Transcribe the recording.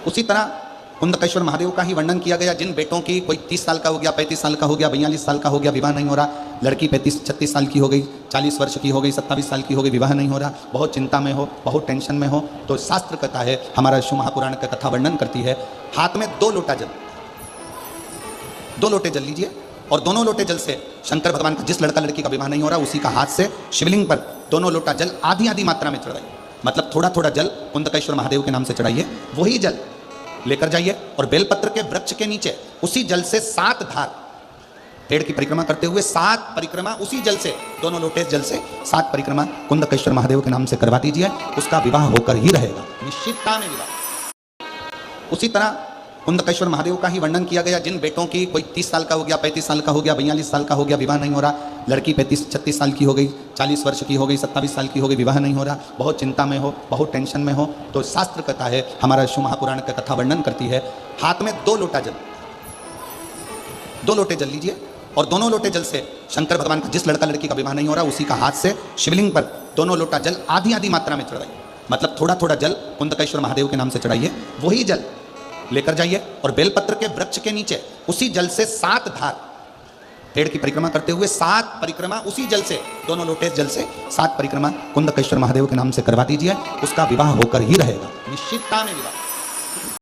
उसी तरह कुंदकेश्वर महादेव का ही वर्णन किया गया। जिन बेटों की कोई 30 साल का हो गया, 35 साल का हो गया, 42 साल का हो गया, विवाह नहीं हो रहा, लड़की 35-36 साल की हो गई, 40 वर्ष की हो गई, 27 साल की हो गई, विवाह नहीं हो रहा, बहुत चिंता में हो, बहुत टेंशन में हो, तो शास्त्र कहता है, हमारा शिव महापुराण का कथा वर्णन करती है, हाथ में 2 लोटा जल, 2 लोटे जल लीजिए और दोनों लोटे जल से शंकर भगवान का, जिस लड़का लड़की का विवाह नहीं हो रहा, उसी का हाथ से शिवलिंग पर दोनों लोटा जल आधी आधी मात्रा में चढ़ाइए। मतलब थोड़ा थोड़ा जल कुंदकेश्वर महादेव के नाम से चढ़ाइए। वही जल लेकर जाइए और बेलपत्र के वृक्ष के नीचे उसी जल से 7 धार, पेड़ की परिक्रमा करते हुए 7 परिक्रमा उसी जल से, दोनों लोटे जल से 7 परिक्रमा कुंदकेश्वर महादेव के नाम से करवा दीजिए। उसका विवाह होकर ही रहेगा, निश्चितता में विवाह। उसी तरह कुंदकेश्वर महादेव का ही वर्णन किया गया। जिन बेटों की कोई 30 साल का हो गया, 35 साल का हो गया, 42 साल का हो गया, विवाह नहीं हो रहा, लड़की 35-36 साल की हो गई, 40 वर्ष की हो गई, 27 साल की हो गई, विवाह नहीं हो रहा, बहुत चिंता में हो, बहुत टेंशन में हो, तो शास्त्र कहता है, हमारा शिव महापुराण का कथा वर्णन करती है, हाथ में 2 लोटा जल, 2 लोटे जल लीजिए और दोनों लोटे जल से शंकर भगवान का, जिस लड़का लड़की का विवाह नहीं हो रहा, उसी का हाथ से शिवलिंग पर दोनों लोटा जल आधी आधी मात्रा में चढ़ाइए। मतलब थोड़ा थोड़ा जल कुंदकेश्वर महादेव के नाम से चढ़ाइए। वही जल लेकर जाइए और बेलपत्र के वृक्ष के नीचे उसी जल से 7 धार, पेड़ की परिक्रमा करते हुए 7 परिक्रमा उसी जल से, दोनों लोटे जल से 7 परिक्रमा कुंदकेश्वर महादेव के नाम से करवा दीजिए। उसका विवाह होकर ही रहेगा, निश्चितता में विवाह।